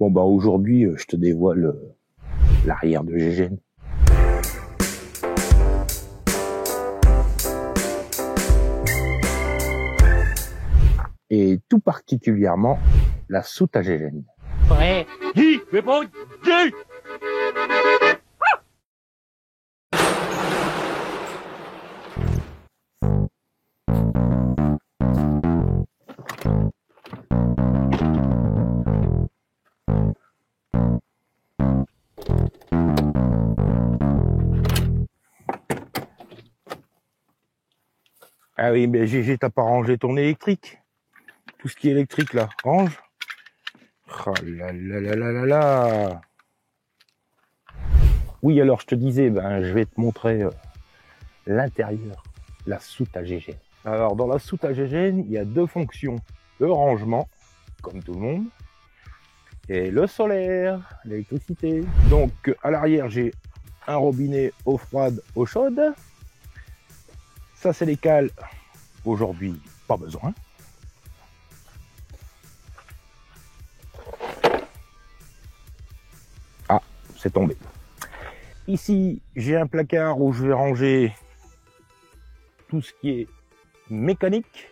Bon bah aujourd'hui, je te dévoile l'arrière de Gégène. Et tout particulièrement la soute à Gégène. Ouais. Dis, mais pas dis. Ah oui, mais Gégé, t'as pas rangé ton électrique. Tout ce qui est électrique là, range. Oh là là là là là là. Oui, alors je te disais, je vais te montrer l'intérieur, la soute à Gégène. Alors dans la soute à Gégène, il y a deux fonctions. Le rangement, comme tout le monde, et le solaire, l'électricité. Donc à l'arrière, j'ai un robinet eau froide, eau chaude. Ça, c'est les cales. Aujourd'hui, pas besoin. Ah, c'est tombé. Ici, j'ai un placard où je vais ranger tout ce qui est mécanique,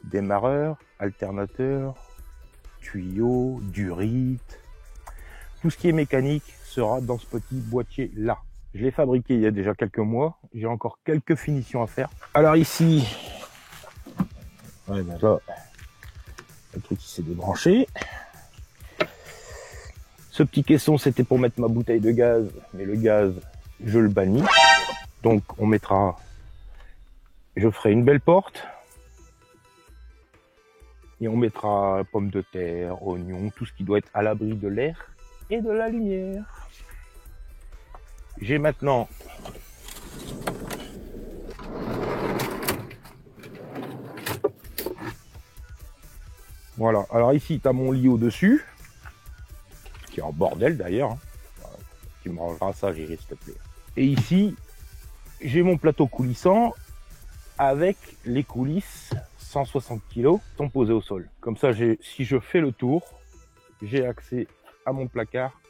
démarreur, alternateur, tuyau, durite. Tout ce qui est mécanique sera dans ce petit boîtier là. Je l'ai fabriqué il y a déjà quelques mois. J'ai encore quelques finitions à faire. Alors ici, ouais, là, le truc qui s'est débranché. Ce petit caisson, c'était pour mettre ma bouteille de gaz, mais le gaz, je le bannis. Donc on mettra, je ferai une belle porte. Et on mettra pommes de terre, oignons, tout ce qui doit être à l'abri de l'air et de la lumière. J'ai maintenant voilà, alors ici tu as mon lit au-dessus, qui est en bordel d'ailleurs. Voilà. Tu me rangeras ça, Gégé, s'il te plaît. Et ici, j'ai mon plateau coulissant avec les coulisses 160 kg sont posées au sol. Comme ça, si je fais le tour, j'ai accès à mon placard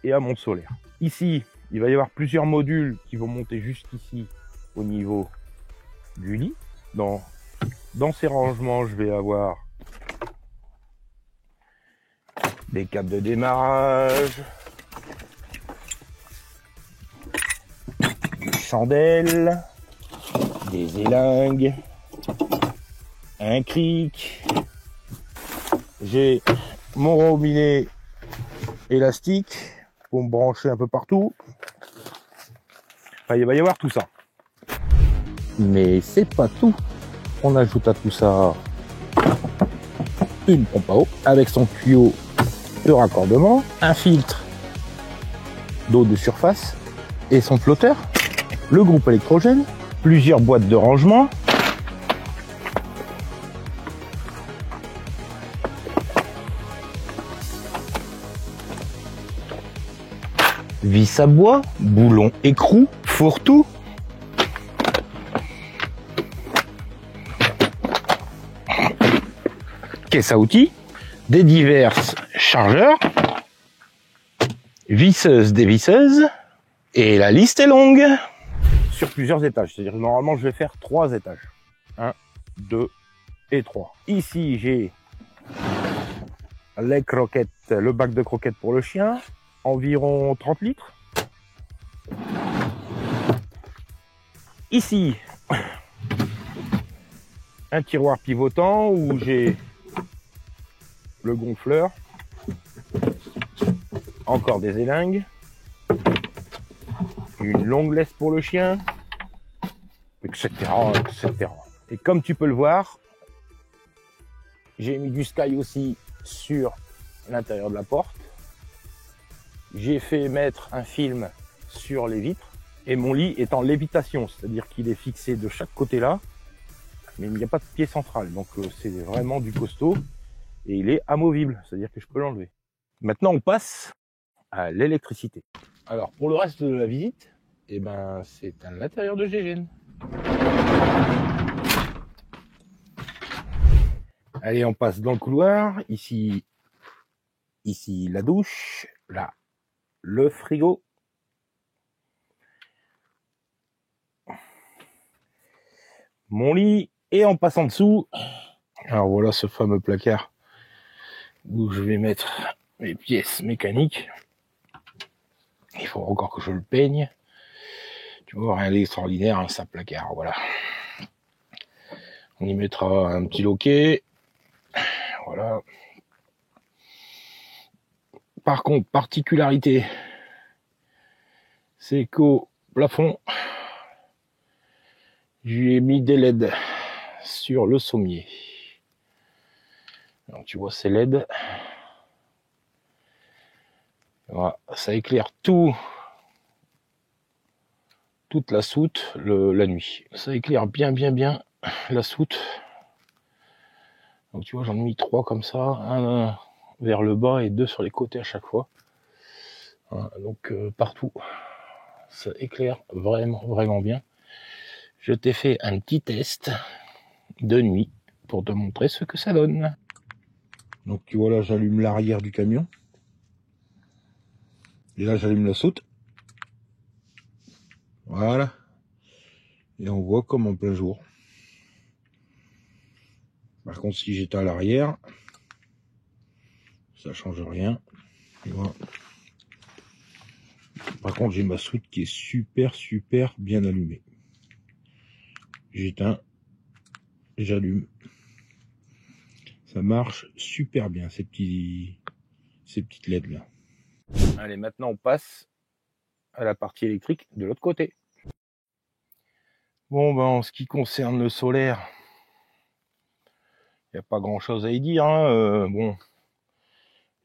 et à mon solaire. Ici, il va y avoir plusieurs modules qui vont monter jusqu'ici au niveau du lit. Dans ces rangements, je vais avoir des câbles de démarrage, des chandelles, des élingues, un cric. J'ai mon robinet élastique pour me brancher un peu partout. Enfin, il va y avoir tout ça. Mais c'est pas tout. On ajoute à tout ça une pompe à eau avec son tuyau de raccordement, un filtre d'eau de surface et son flotteur, le groupe électrogène, plusieurs boîtes de rangement, vis à bois, boulon écrou, fourre-tout, caisse à outils, des diverses chargeurs, visseuses, dévisseuses, et la liste est longue. Sur plusieurs étages, c'est-à-dire normalement je vais faire 3 étages. 1, 2 et 3. Ici j'ai les croquettes, le bac de croquettes pour le chien, environ 30 litres. Ici, un tiroir pivotant où j'ai le gonfleur, encore des élingues, une longue laisse pour le chien, etc., etc. Et comme tu peux le voir, j'ai mis du sky aussi sur l'intérieur de la porte. J'ai fait mettre un film sur les vitres et mon lit est en lévitation, c'est-à-dire qu'il est fixé de chaque côté là, mais il n'y a pas de pied central, donc c'est vraiment du costaud et il est amovible, c'est-à-dire que je peux l'enlever. Maintenant on passe à l'électricité. Alors pour le reste de la visite, c'est à l'intérieur de Gégène. Allez, on passe dans le couloir. Ici, ici la douche, là le frigo. Mon lit, et en passant dessous, alors voilà ce fameux placard où je vais mettre mes pièces mécaniques. Il faut encore que je le peigne. Tu vois, rien d'extraordinaire, un simple placard, voilà. On y mettra un petit loquet, voilà. Par contre, particularité, c'est qu'au plafond, j'ai mis des LED sur le sommier. Alors, tu vois ces LED, voilà, ça éclaire toute la soute la nuit. Ça éclaire bien la soute. Donc tu vois, j'en ai mis 3 comme ça, un vers le bas et 2 sur les côtés à chaque fois. Voilà, donc partout, ça éclaire vraiment bien. Je t'ai fait un petit test de nuit pour te montrer ce que ça donne. Donc tu vois là, j'allume l'arrière du camion. Et là, j'allume la soute. Voilà. Et on voit comme en plein jour. Par contre, si j'étais à l'arrière, ça change rien. Tu vois. Par contre, j'ai ma soute qui est super bien allumée. J'éteins, j'allume. Ça marche super bien, ces petites LED là. Allez, maintenant on passe à la partie électrique de l'autre côté. Bon, ben, en ce qui concerne le solaire, il n'y a pas grand chose à y dire, hein. Bon,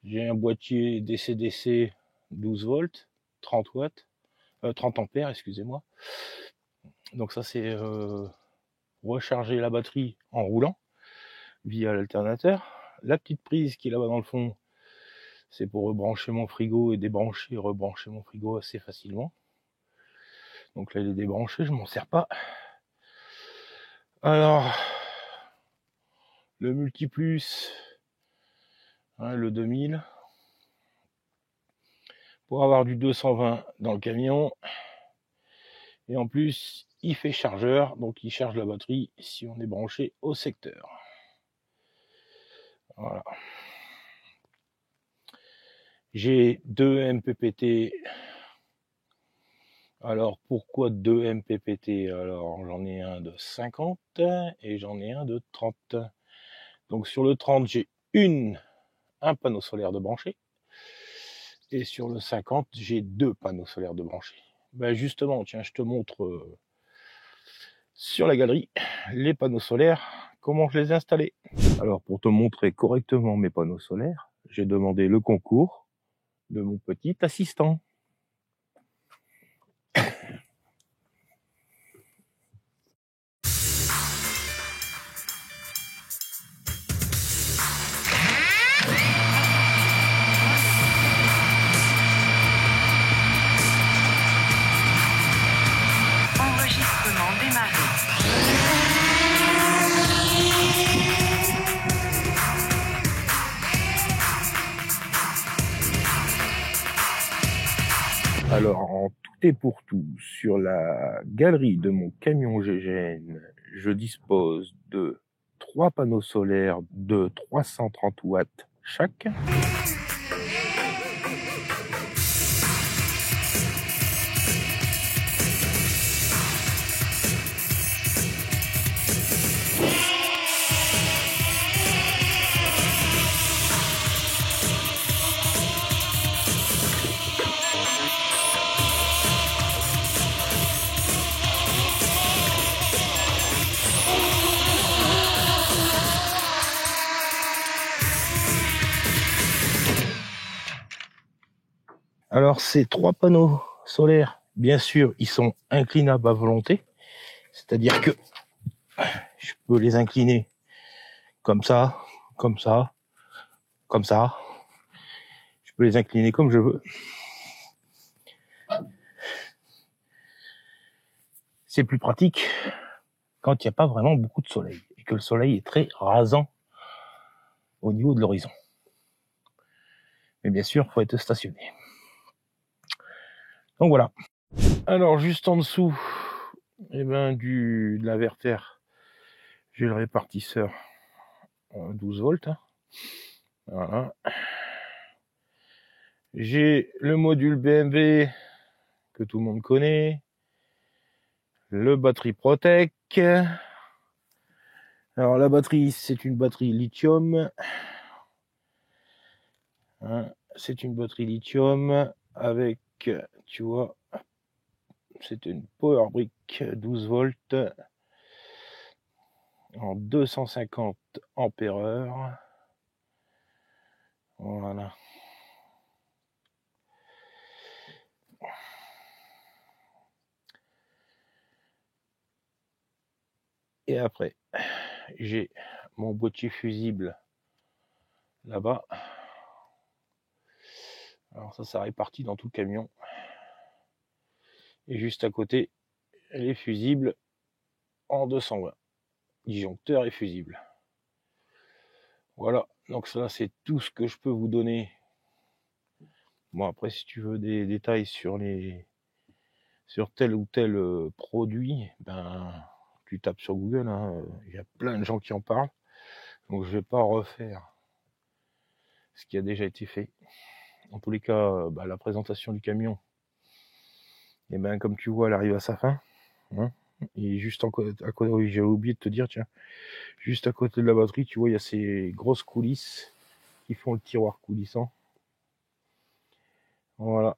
j'ai un boîtier DC-DC 12 volts, 30 watts, 30 ampères, excusez-moi. Donc ça, c'est recharger la batterie en roulant via l'alternateur. La petite prise qui est là-bas dans le fond, c'est pour rebrancher mon frigo et débrancher et rebrancher mon frigo assez facilement. Donc là, il est débranché, je m'en sers pas. Alors, le multiplus, hein, le 2000, pour avoir du 220 dans le camion. Et en plus, il fait chargeur, donc il charge la batterie si on est branché au secteur. Voilà. J'ai 2 MPPT. Alors pourquoi 2 MPPT? Alors j'en ai un de 50 et j'en ai un de 30. Donc sur le 30, j'ai un panneau solaire de branché. Et sur le 50, j'ai 2 panneaux solaires de branché. Ben justement, tiens, je te montre sur la galerie les panneaux solaires, comment je les ai installés. Alors pour te montrer correctement mes panneaux solaires, j'ai demandé le concours de mon petit assistant. Enregistrement démarré. Alors, en tout et pour tout, sur la galerie de mon camion GGN, je dispose de 3 panneaux solaires de 330 watts chaque. Alors ces 3 panneaux solaires, bien sûr, ils sont inclinables à volonté. C'est-à-dire que je peux les incliner comme ça, comme ça, comme ça. Je peux les incliner comme je veux. C'est plus pratique quand il n'y a pas vraiment beaucoup de soleil et que le soleil est très rasant au niveau de l'horizon. Mais bien sûr, il faut être stationné. Donc voilà. Alors juste en dessous, de l'inverter, j'ai le répartisseur 12 volts. Hein. Voilà. J'ai le module BMW que tout le monde connaît. Le batterie Protec. Alors la batterie, c'est une batterie lithium. Hein, c'est une batterie lithium avec, tu vois, c'est une Power Brick 12 volts en 250 ampères-heure. Voilà. Et après, j'ai mon boîtier fusible là-bas. Alors ça répartit dans tout le camion. Et juste à côté, les fusibles en 220. Disjoncteur et fusible. Voilà, donc ça c'est tout ce que je peux vous donner. Bon après si tu veux des détails sur tel ou tel produit, ben tu tapes sur Google, hein. Il y a plein de gens qui en parlent. Donc je vais pas refaire ce qui a déjà été fait. En tous les cas, la présentation du camion, et ben comme tu vois, elle arrive à sa fin. Hein. Et juste à côté, oui, j'avais oublié de te dire, tiens, juste à côté de la batterie, tu vois, il y a ces grosses coulisses qui font le tiroir coulissant. Voilà.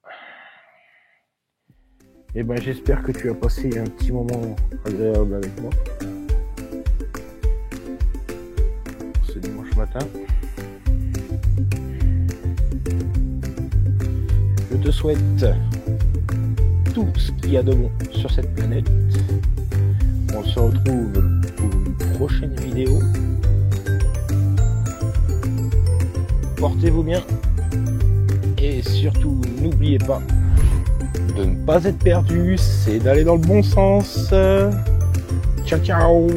Et ben j'espère que tu as passé un petit moment agréable avec moi. C'est dimanche matin. Je te souhaite tout ce qu'il y a de bon sur cette planète. On se retrouve pour une prochaine vidéo. Portez-vous bien. Et surtout, n'oubliez pas de ne pas être perdu, c'est d'aller dans le bon sens. Ciao, ciao.